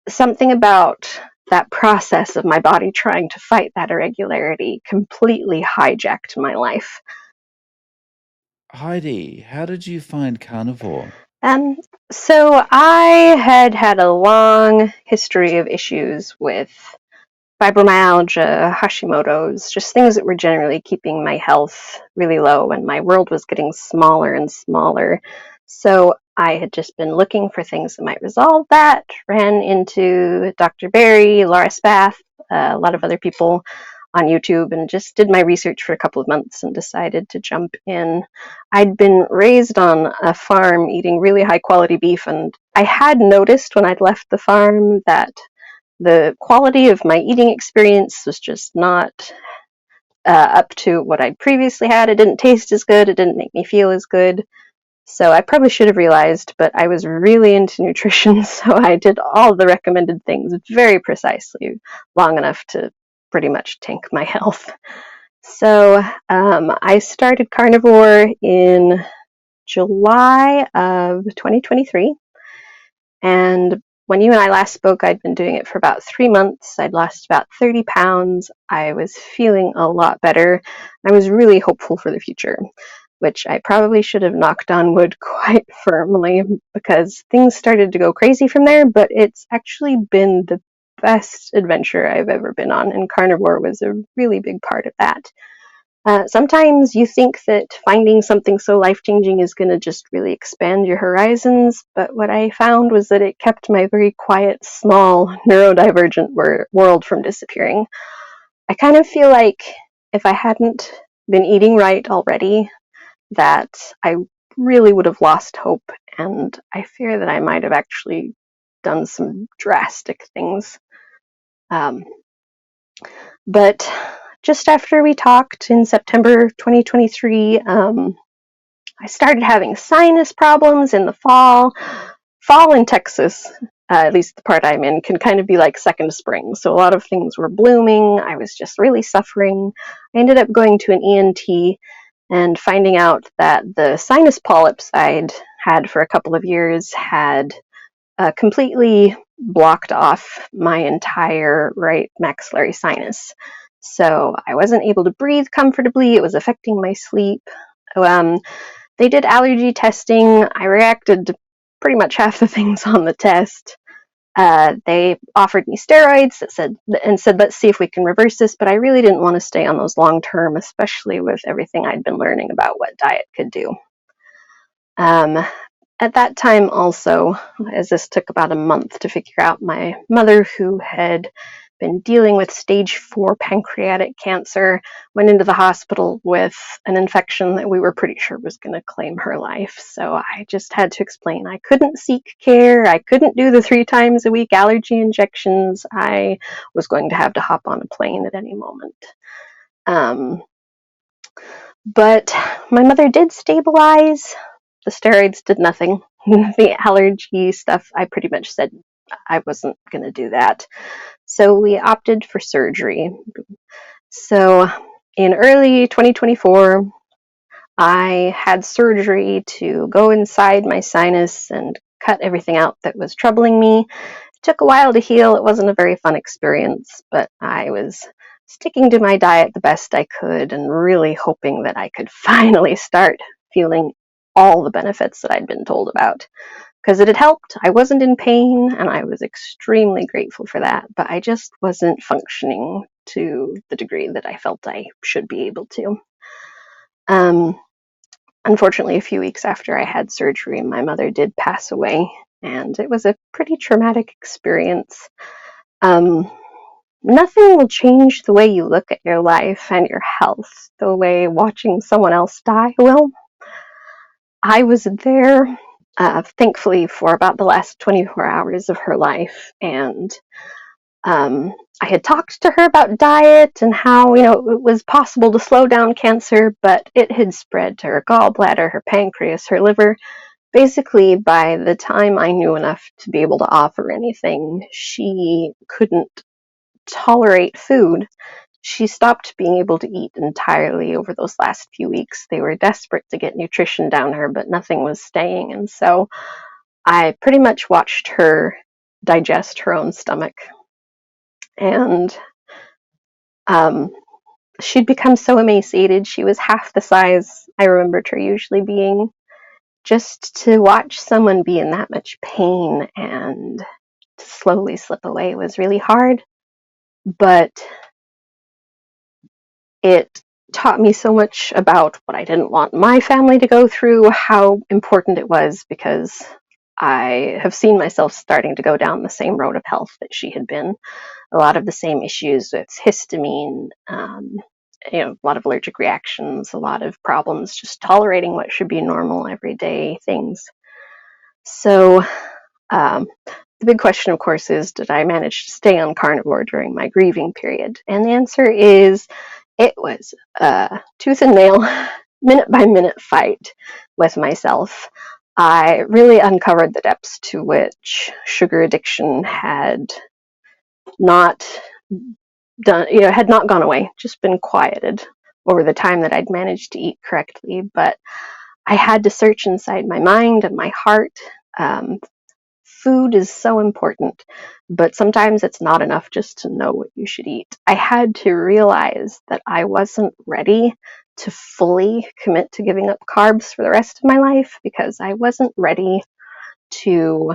something about that process of my body trying to fight that irregularity completely hijacked my life. Heidi, how did you find Carnivore? Um, so I had a long history of issues with fibromyalgia, Hashimoto's, just things that were generally keeping my health really low, and my world was getting smaller and smaller. So I had just been looking for things that might resolve that, ran into Dr. Barry, Laura Spath, a lot of other people on YouTube, and just did my research for a couple of months and decided to jump in. I'd been raised on a farm eating really high quality beef, and I had noticed when I'd left the farm that the quality of my eating experience was just not up to what I'd previously had. It didn't taste as good. It didn't make me feel as good. So I probably should have realized, but I was really into nutrition, so I did all the recommended things very precisely, long enough to pretty much tank my health. So I started carnivore in July of 2023, and when you and I last spoke, I'd been doing it for about 3 months. I'd lost about 30 pounds. I was feeling a lot better. I was really hopeful for the future, which I probably should have knocked on wood quite firmly because things started to go crazy from there, but it's actually been the best adventure I've ever been on, and carnivore was a really big part of that. Sometimes you think that finding something so life changing is going to just really expand your horizons, but what I found was that it kept my very quiet, small, neurodivergent world from disappearing. I kind of feel like if I hadn't been eating right already, that I really would have lost hope, and I fear that I might have actually done some drastic things. Um, but just after we talked in September 2023, I started having sinus problems in the fall. Fall in Texas, at least the part I'm in, can kind of be like second spring. So a lot of things were blooming. I was just really suffering. I ended up going to an ENT and finding out that the sinus polyps I'd had for a couple of years had completely blocked off my entire right maxillary sinus. So I wasn't able to breathe comfortably. It was affecting my sleep. Um, they did allergy testing. I reacted to pretty much half the things on the test. They offered me steroids and said, let's see if we can reverse this. But I really didn't want to stay on those long term, especially with everything I'd been learning about what diet could do. Um, at that time, also, as this took about a month to figure out, my mother, who had been dealing with stage 4 pancreatic cancer, went into the hospital with an infection that we were pretty sure was going to claim her life. So I just had to explain I couldn't seek care. I couldn't do the 3 times a week allergy injections. I was going to have to hop on a plane at any moment. Um, but my mother did stabilize. The steroids did nothing. The allergy stuff, I pretty much said I wasn't going to do that. So we opted for surgery. So in early 2024, I had surgery to go inside my sinus and cut everything out that was troubling me. It took a while to heal. It wasn't a very fun experience, but I was sticking to my diet the best I could and really hoping that I could finally start feeling all the benefits that I'd been told about. Because it had helped. I wasn't in pain, and I was extremely grateful for that, but I just wasn't functioning to the degree that I felt I should be able to. Um, Unfortunately, a few weeks after I had surgery, my mother did pass away, and it was a pretty traumatic experience. Um, Nothing will change the way you look at your life and your health the way watching someone else die will. I was there, thankfully, for about the last 24 hours of her life, and I had talked to her about diet and how, it was possible to slow down cancer, but it had spread to her gallbladder, her pancreas, her liver. Basically, by the time I knew enough to be able to offer anything, she couldn't tolerate food. She stopped being able to eat entirely over those last few weeks. They were desperate to get nutrition down her, but nothing was staying. And so I pretty much watched her digest her own stomach. And she'd become so emaciated. She was half the size I remembered her usually being. Just to watch someone be in that much pain and to slowly slip away was really hard. But it taught me so much about what I didn't want my family to go through, how important it was, because I have seen myself starting to go down the same road of health that she had been. A lot of the same issues with histamine, a lot of allergic reactions, a lot of problems just tolerating what should be normal everyday things. So the big question, of course, is did I manage to stay on carnivore during my grieving period? And the answer is it was a tooth and nail, minute by minute fight with myself. I really uncovered the depths to which sugar addiction had not had not gone away, just been quieted over the time that I'd managed to eat correctly. But I had to search inside my mind and my heart. Food is so important, but sometimes it's not enough just to know what you should eat. I had to realize that I wasn't ready to fully commit to giving up carbs for the rest of my life because I wasn't ready to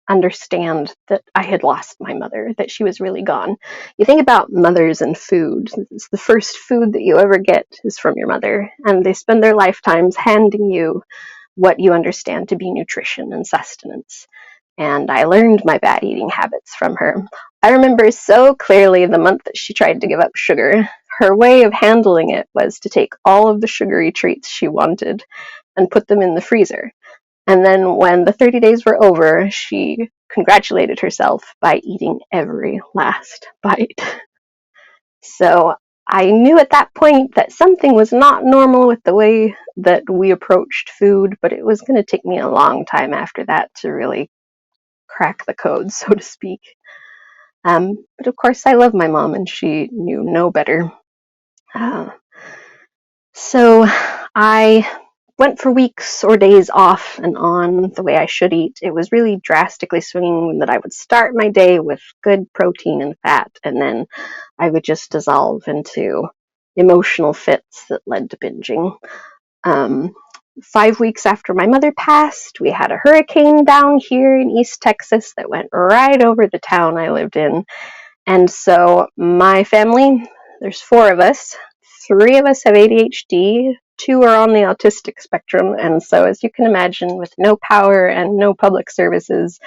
understand that I had lost my mother, that she was really gone. You think about mothers and food. It's the first food that you ever get is from your mother, and they spend their lifetimes handing you what you understand to be nutrition and sustenance. And I learned my bad eating habits from her. I remember so clearly the month that she tried to give up sugar. Her way of handling it was to take all of the sugary treats she wanted and put them in the freezer. And then when the 30 days were over, she congratulated herself by eating every last bite. So I knew at that point that something was not normal with the way that we approached food, but it was going to take me a long time after that to really crack the code, so to speak. But of course, I love my mom, and she knew no better. So I went for weeks or days off and on the way I should eat. It was really drastically swinging that I would start my day with good protein and fat, and then I would just dissolve into emotional fits that led to binging. 5 weeks after my mother passed, we had a hurricane down here in East Texas that went right over the town I lived in. And so my family, there's 4 of us. 3 of us have ADHD, 2 are on the autistic spectrum. And so, as you can imagine, with no power and no public services,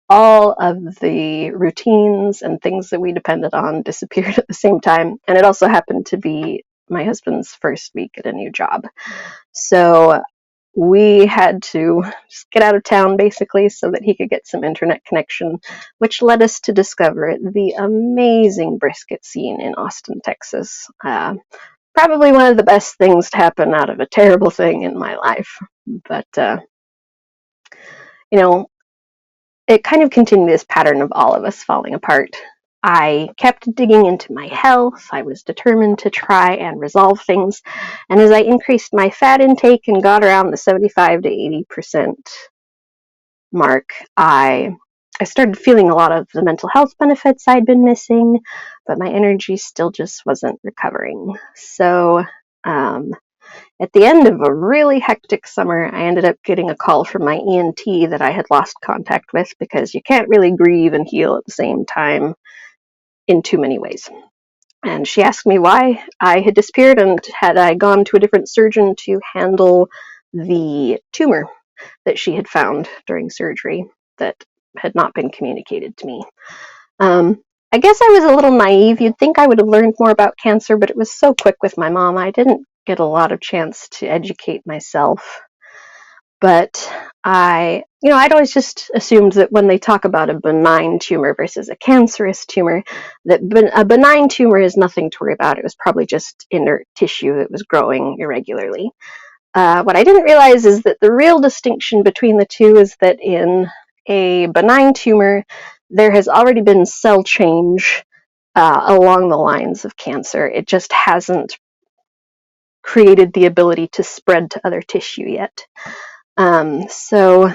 all of the routines and things that we depended on disappeared at the same time. And it also happened to be my husband's first week at a new job. So we had to just get out of town basically so that he could get some internet connection, which led us to discover the amazing brisket scene in Austin, Texas. Probably one of the best things to happen out of a terrible thing in my life. But, it kind of continued this pattern of all of us falling apart. I kept digging into my health. I was determined to try and resolve things. And as I increased my fat intake and got around the 75 to 80% mark, I started feeling a lot of the mental health benefits I'd been missing, but my energy still just wasn't recovering. So, at the end of a really hectic summer, I ended up getting a call from my ENT that I had lost contact with because you can't really grieve and heal at the same time in too many ways. And she asked me why I had disappeared and had I gone to a different surgeon to handle the tumor that she had found during surgery that had not been communicated to me. I guess I was a little naive. You'd think I would have learned more about cancer, but it was so quick with my mom. I didn't get a lot of chance to educate myself. But I'd always just assumed that when they talk about a benign tumor versus a cancerous tumor, that a benign tumor is nothing to worry about. It was probably just inert tissue that was growing irregularly. What I didn't realize is that the real distinction between the two is that in a benign tumor, there has already been cell change along the lines of cancer. It just hasn't created the ability to spread to other tissue yet. So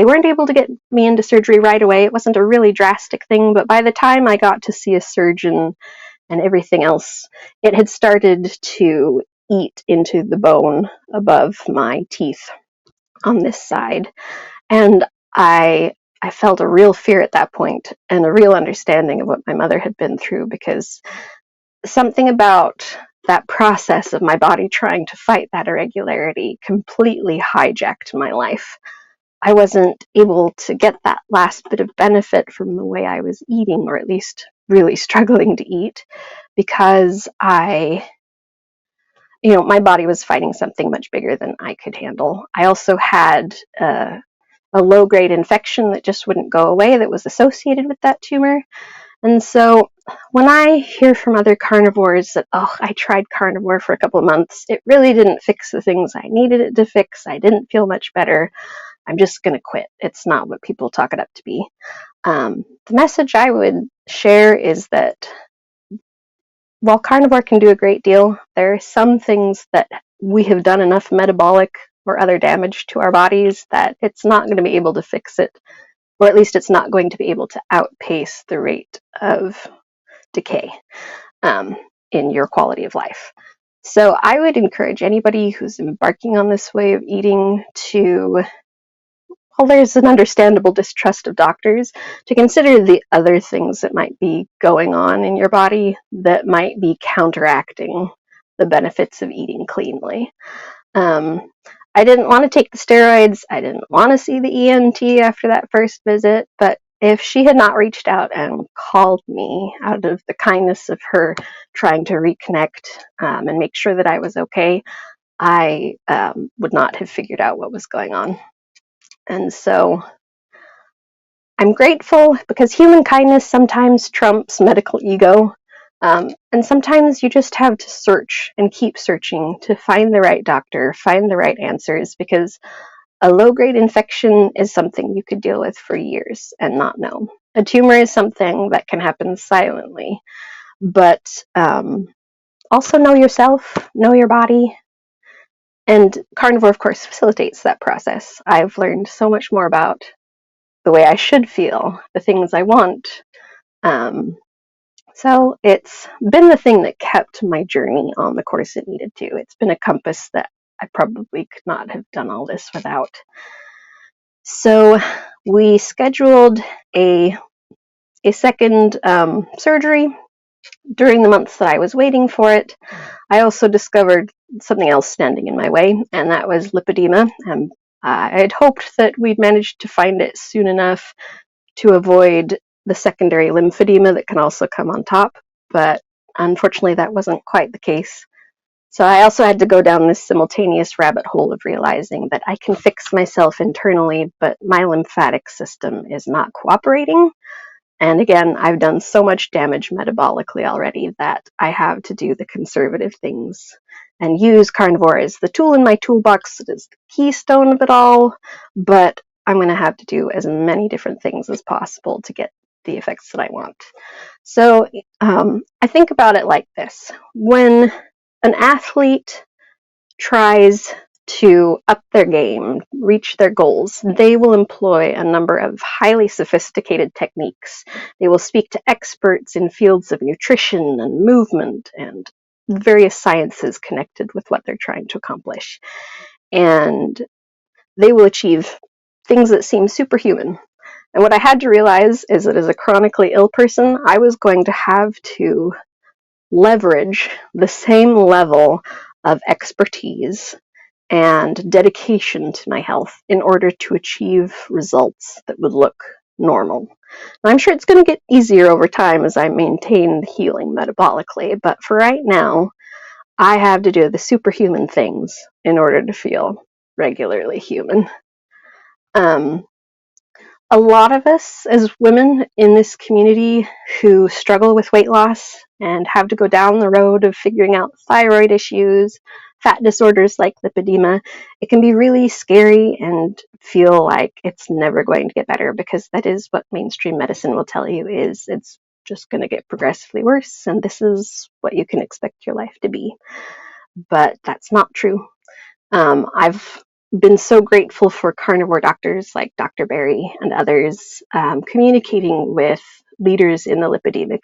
They weren't able to get me into surgery right away. It wasn't a really drastic thing, but by the time I got to see a surgeon and everything else, it had started to eat into the bone above my teeth on this side. And I felt a real fear at that point and a real understanding of what my mother had been through, because something about that process of my body trying to fight that irregularity completely hijacked my life. I wasn't able to get that last bit of benefit from the way I was eating, or at least really struggling to eat, because my body was fighting something much bigger than I could handle. I also had a low-grade infection that just wouldn't go away that was associated with that tumor. And so when I hear from other carnivores that, oh, I tried carnivore for a couple of months, it really didn't fix the things I needed it to fix, I didn't feel much better, I'm just going to quit. It's not what people talk it up to be. The message I would share is that while carnivore can do a great deal, there are some things that we have done enough metabolic or other damage to our bodies that it's not going to be able to fix it, or at least it's not going to be able to outpace the rate of decay in your quality of life. So I would encourage anybody who's embarking on this way of eating to, while there's an understandable distrust of doctors, to consider the other things that might be going on in your body that might be counteracting the benefits of eating cleanly. I didn't want to take the steroids. I didn't want to see the ENT after that first visit, but if she had not reached out and called me out of the kindness of her trying to reconnect and make sure that I was okay, I would not have figured out what was going on. And so I'm grateful, because human kindness sometimes trumps medical ego. And sometimes you just have to search and keep searching to find the right doctor, find the right answers, because a low-grade infection is something you could deal with for years and not know. A tumor is something that can happen silently, but also know yourself, know your body. And carnivore, of course, facilitates that process. I've learned so much more about the way I should feel, the things I want. So it's been the thing that kept my journey on the course it needed to. It's been a compass that I probably could not have done all this without. So we scheduled a second surgery during the months that I was waiting for it. I also discovered something else standing in my way, and that was lipedema. I had hoped that we'd managed to find it soon enough to avoid the secondary lymphedema that can also come on top, but unfortunately that wasn't quite the case. So I also had to go down this simultaneous rabbit hole of realizing that I can fix myself internally, but my lymphatic system is not cooperating. And again, I've done so much damage metabolically already that I have to do the conservative things and use carnivore as the tool in my toolbox that is the keystone of it all, but I'm going to have to do as many different things as possible to get the effects that I want. So I think about it like this. When an athlete tries to up their game, reach their goals, they will employ a number of highly sophisticated techniques. They will speak to experts in fields of nutrition and movement and various sciences connected with what they're trying to accomplish. And they will achieve things that seem superhuman. And what I had to realize is that as a chronically ill person, I was going to have to leverage the same level of expertise and dedication to my health in order to achieve results that would look normal. And I'm sure it's going to get easier over time as I maintain the healing metabolically, but for right now, I have to do the superhuman things in order to feel regularly human. A lot of us as women in this community who struggle with weight loss and have to go down the road of figuring out thyroid issues, fat disorders like lipedema, it can be really scary and feel like it's never going to get better, because that is what mainstream medicine will tell you, is it's just going to get progressively worse and this is what you can expect your life to be. But that's not true. I've been so grateful for carnivore doctors like Dr. Berry and others communicating with leaders in the lipedema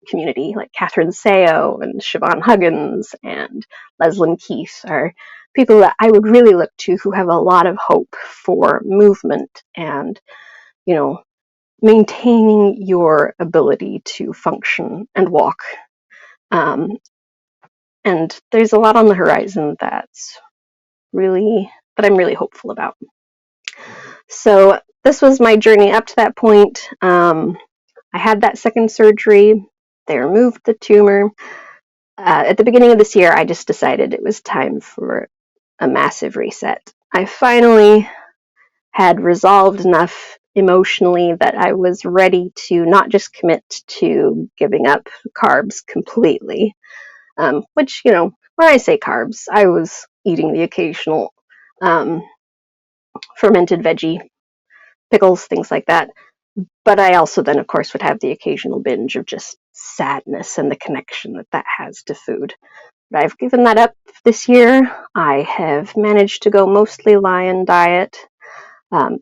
community like Catherine Seo and Siobhan Huggins and Leslyn Keith are people that I would really look to who have a lot of hope for movement and, you know, maintaining your ability to function and walk. Um, and there's a lot on the horizon that I'm really hopeful about. So this was my journey up to that point. I had that second surgery. They removed the tumor. At the beginning of this year, I just decided it was time for a massive reset. I finally had resolved enough emotionally that I was ready to not just commit to giving up carbs completely, which, you know, when I say carbs, I was eating the occasional um, fermented veggie, pickles, things like that. But I also then, of course, would have the occasional binge of just sadness and the connection that that has to food. But I've given that up this year. I have managed to go mostly lion diet. Um,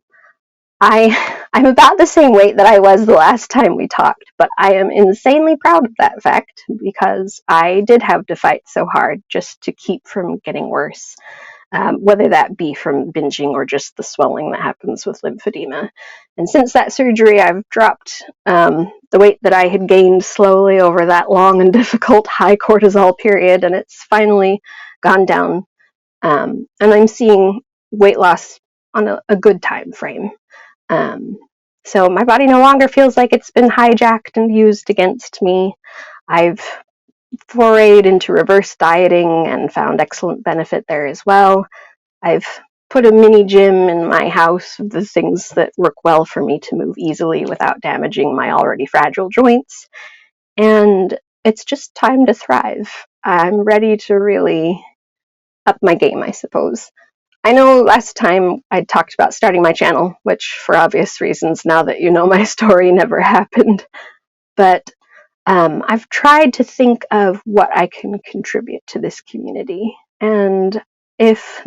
I'm about the same weight that I was the last time we talked, but I am insanely proud of that fact because I did have to fight so hard just to keep from getting worse, whether that be from binging or just the swelling that happens with lymphedema. And since that surgery, I've dropped the weight that I had gained slowly over that long and difficult high cortisol period, and it's finally gone down. And I'm seeing weight loss on a good time frame. Um, so my body no longer feels like it's been hijacked and used against me. I've forayed into reverse dieting and found excellent benefit there as well. I've put a mini gym in my house, the things that work well for me to move easily without damaging my already fragile joints. And it's just time to thrive. I'm ready to really up my game, I suppose. I know last time I talked about starting my channel, which for obvious reasons, now that you know my story, never happened. But I've tried to think of what I can contribute to this community. And if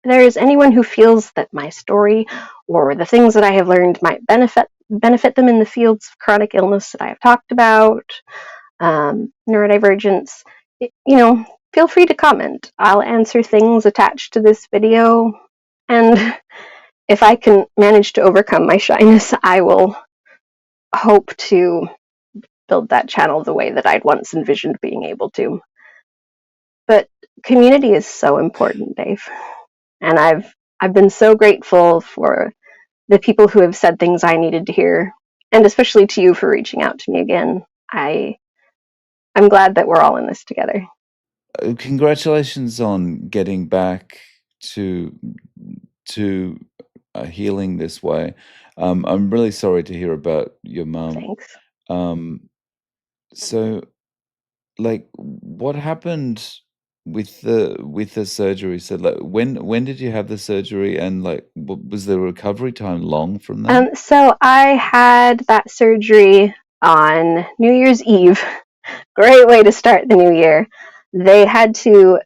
there's anyone who feels that my story or the things that I have learned might benefit them in the fields of chronic illness that I have talked about, neurodivergence, you know, feel free to comment. I'll answer things attached to this video, and if I can manage to overcome my shyness, I will hope to build that channel the way that I'd once envisioned being able to. But community is so important, Dave. And I've been so grateful for the people who have said things I needed to hear, and especially to you for reaching out to me again. I'm glad that we're all in this together. Congratulations on getting back to to healing this way. I'm really sorry to hear about your mum. Thanks. Um, so, like, what happened with the surgery? So, like, when did you have the surgery, and like, was the recovery time long from that? So I had that surgery on New Year's Eve. Great way to start the new year. They had to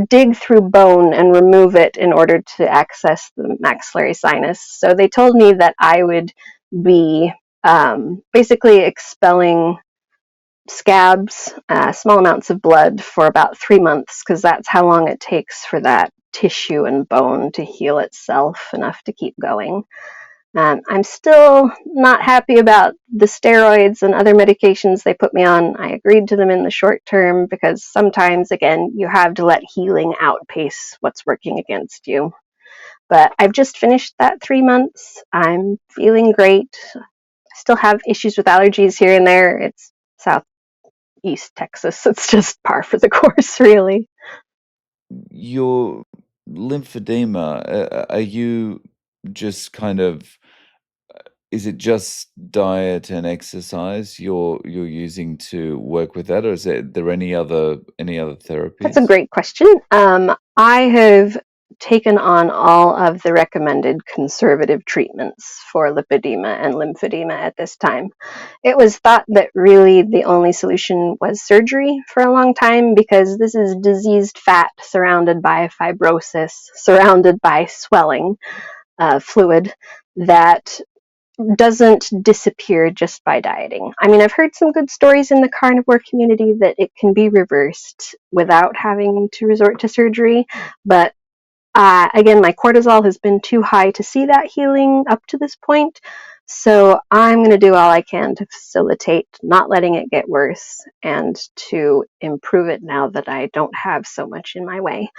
dig through bone and remove it in order to access the maxillary sinus. So they told me that I would be basically expelling scabs, small amounts of blood for about 3 months, because that's how long it takes for that tissue and bone to heal itself enough to keep going. I'm still not happy about the steroids and other medications they put me on. I agreed to them in the short term because sometimes, again, you have to let healing outpace what's working against you. But I've just finished that 3 months. I'm feeling great. I still have issues with allergies here and there. It's Southeast Texas. It's just par for the course, really. Your lymphedema, are you just kind of is it just diet and exercise you're using to work with that, or is there any other That's a therapies? great question. I have taken on all of the recommended conservative treatments for lipedema and lymphedema at this time. It was thought that really the only solution was surgery for a long time, because this is diseased fat surrounded by fibrosis, surrounded by swelling fluid that doesn't disappear just by dieting. I mean, I've heard some good stories in the carnivore community that it can be reversed without having to resort to surgery, but again, my cortisol has been too high to see that healing up to this point. So I'm going to do all I can to facilitate not letting it get worse and to improve it now that I don't have so much in my way.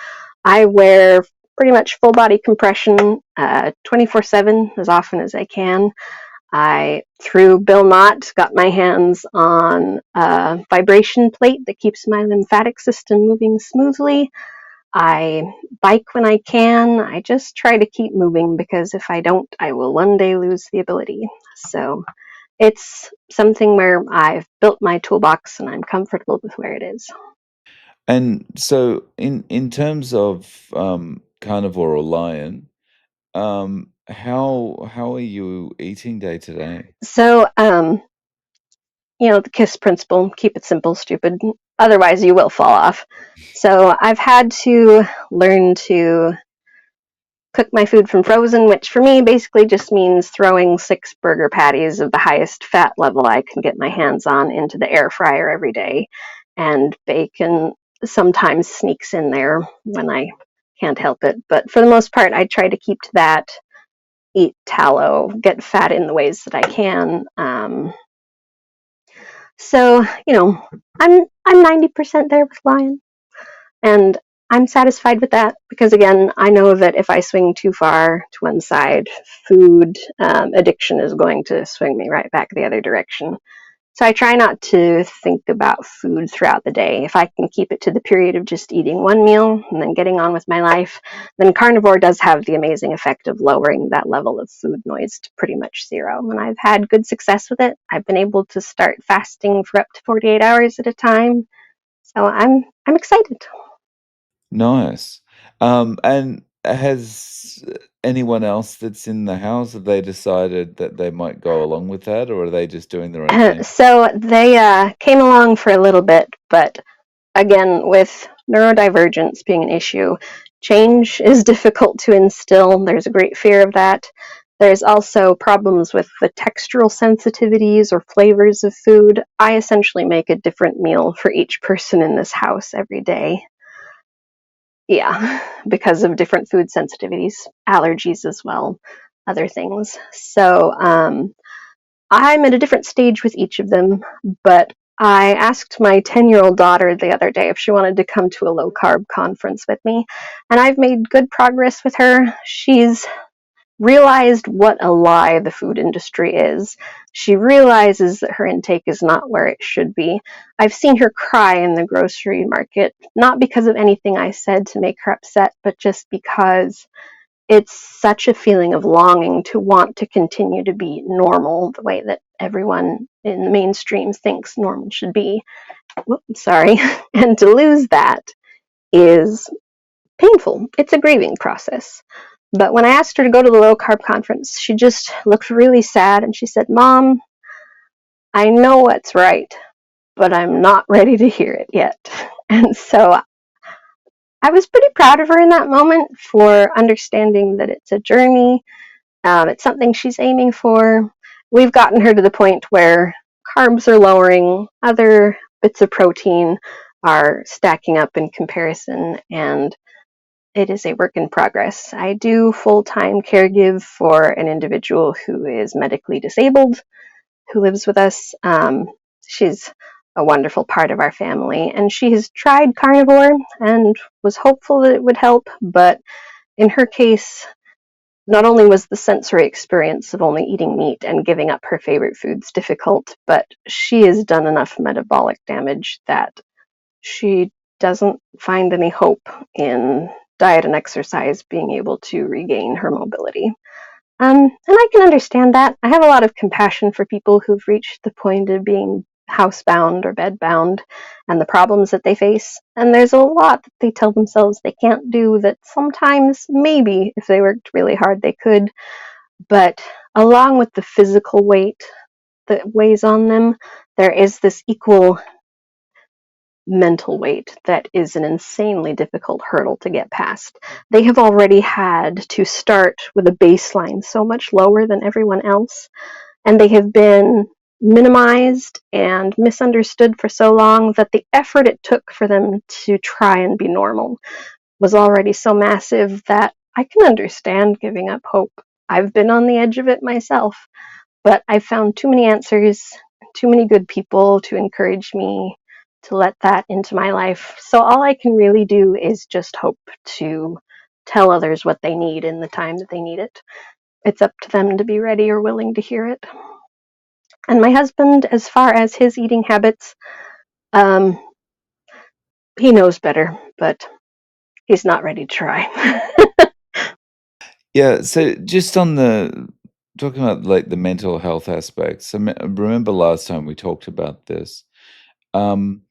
I wear pretty much full body compression 24/7 as often as I can. I, through Bill Mott, got my hands on a vibration plate that keeps my lymphatic system moving smoothly. I bike when I can. I just try to keep moving, because if I don't, I will one day lose the ability. So it's something where I've built my toolbox and I'm comfortable with where it is. And so in terms of carnivore or lion, how are you eating day to day? So, the KISS principle, keep it simple, stupid. Otherwise, you will fall off. So I've had to learn to cook my food from frozen, which for me basically just means throwing 6 burger patties of the highest fat level I can get my hands on into the air fryer every day. And bacon sometimes sneaks in there when I can't help it. But for the most part, I try to keep to that, eat tallow, get fat in the ways that I can. So, I'm 90% there with Lion. And I'm satisfied with that, because, again, I know that if I swing too far to one side, food addiction is going to swing me right back the other direction. So I try not to think about food throughout the day. If I can keep it to the period of just eating one meal and then getting on with my life, then carnivore does have the amazing effect of lowering that level of food noise to pretty much zero. And I've had good success with it. I've been able to start fasting for up to 48 hours at a time. So I'm excited. Nice. And has anyone else that's in the house, have they decided that they might go along with that, or are they just doing their own thing? So they came along for a little bit, but again, with neurodivergence being an issue, change is difficult to instill. There's a great fear of that. There's also problems with the textural sensitivities or flavors of food. I essentially make a different meal for each person in this house every day. Yeah, because of different food sensitivities, allergies as well, other things. So I'm at a different stage with each of them, but I asked my 10-year-old daughter the other day if she wanted to come to a low carb conference with me, and I've made good progress with her. She's realized what a lie the food industry is. She realizes that her intake is not where it should be. I've seen her cry in the grocery market, not because of anything I said to make her upset, but just because it's such a feeling of longing to want to continue to be normal the way that everyone in the mainstream thinks normal should be. Whoops, sorry. And to lose that is painful. It's a grieving process. But when I asked her to go to the low carb conference, she just looked really sad and she said, "Mom, I know what's right, but I'm not ready to hear it yet." And so I was pretty proud of her in that moment for understanding that it's a journey. It's something she's aiming for. We've gotten her to the point where carbs are lowering, other bits of protein are stacking up in comparison, and it is a work in progress. I do full-time caregive for an individual who is medically disabled, who lives with us. She's a wonderful part of our family, and she has tried carnivore and was hopeful that it would help, but in her case, not only was the sensory experience of only eating meat and giving up her favorite foods difficult, but she has done enough metabolic damage that she doesn't find any hope in diet and exercise being able to regain her mobility. And I can understand that. I have a lot of compassion for people who've reached the point of being housebound or bedbound and the problems that they face. And there's a lot that they tell themselves they can't do that sometimes, maybe, if they worked really hard, they could. But along with the physical weight that weighs on them, there is this equal mental weight that is an insanely difficult hurdle to get past. They have already had to start with a baseline so much lower than everyone else, and they have been minimized and misunderstood for so long that the effort it took for them to try and be normal was already so massive that I can understand giving up hope. I've been on the edge of it myself, but I've found too many answers, too many good people to encourage me to let that into my life. So all I can really do is just hope to tell others what they need in the time that they need it. It's up to them to be ready or willing to hear it. And my husband, as far as his eating habits, um, he knows better, but he's not ready to try. Yeah, so just on the talking about, like, the mental health aspects, I remember last time we talked about this, um,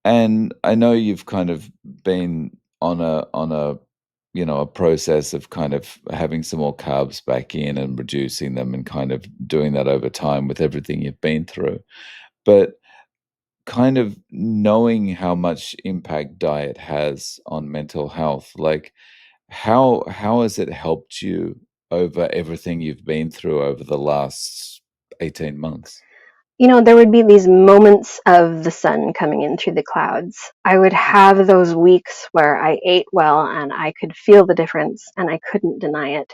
and I know you've kind of been on a, a process of kind of having some more carbs back in and reducing them and kind of doing that over time with everything you've been through. But kind of knowing how much impact diet has on mental health, like, how has it helped you over everything you've been through over the last 18 months? There would be these moments of the sun coming in through the clouds. I would have those weeks where I ate well and I could feel the difference and I couldn't deny it.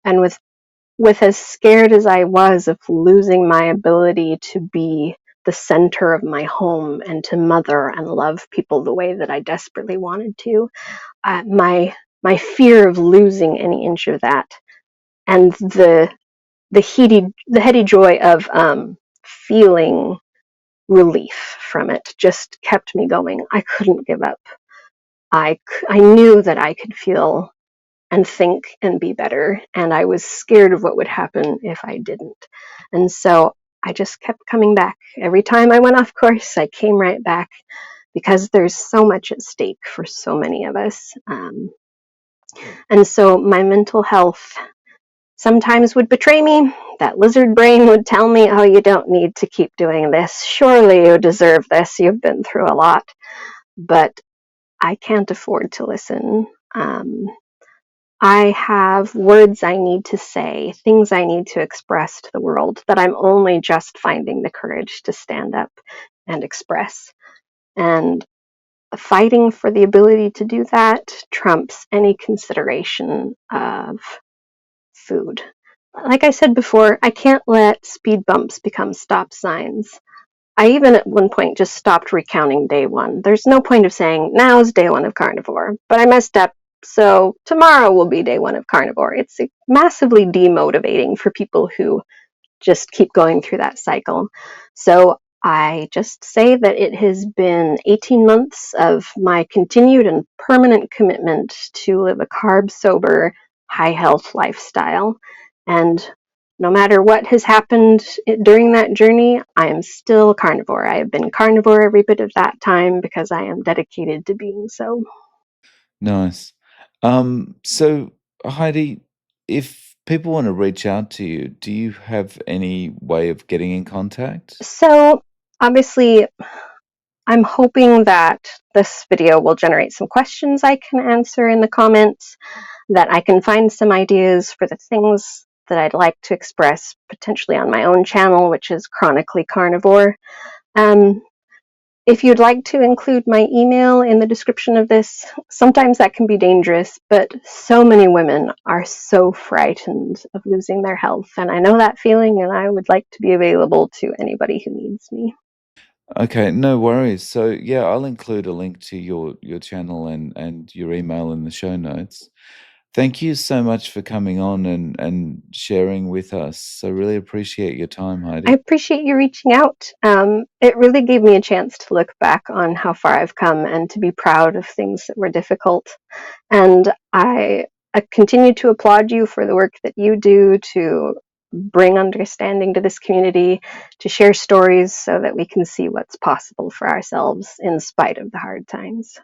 And with as scared as I was of losing my ability to be the center of my home and to mother and love people the way that I desperately wanted to, my fear of losing any inch of that and the heady joy of feeling relief from it just kept me going. I couldn't give up. I knew that I could feel and think and be better, and I was scared of what would happen if I didn't. And so I just kept coming back. Every time I went off course, I came right back because there's so much at stake for so many of us. And so my mental health sometimes would betray me. That lizard brain would tell me, oh, you don't need to keep doing this. Surely you deserve this. You've been through a lot. But I can't afford to listen. Um, I have words I need to say, things I need to express to the world that I'm only just finding the courage to stand up and express. And fighting for the ability to do that trumps any consideration of food. Like I said before, I can't let speed bumps become stop signs. I even at one point just stopped recounting day one. There's no point of saying, now's day one of carnivore, but I messed up, so tomorrow will be day one of carnivore. It's massively demotivating for people who just keep going through that cycle. So I just say that it has been 18 months of my continued and permanent commitment to live a carb sober, high health lifestyle. And no matter what has happened during that journey, I am still carnivore. I have been carnivore every bit of that time because I am dedicated to being so. Nice. So Heidi, if people want to reach out to you, do you have any way of getting in contact? So, obviously, I'm hoping that this video will generate some questions I can answer in the comments, that I can find some ideas for the things that I'd like to express potentially on my own channel, which is Chronically Carnivore. Um, if you'd like to include my email in the description of this, sometimes that can be dangerous, but so many women are so frightened of losing their health, and I know that feeling, and I would like to be available to anybody who needs me. Okay, no worries. So yeah, I'll include a link to your channel and your email in the show notes. Thank you so much for coming on and sharing with us. I really appreciate your time, I Heidi. appreciate you reaching out. It really gave me a chance to look back on how far I've come and to be proud of things that were difficult. And I continue to applaud you for the work that you do to bring understanding to this community, to share stories so that we can see what's possible for ourselves in spite of the hard times.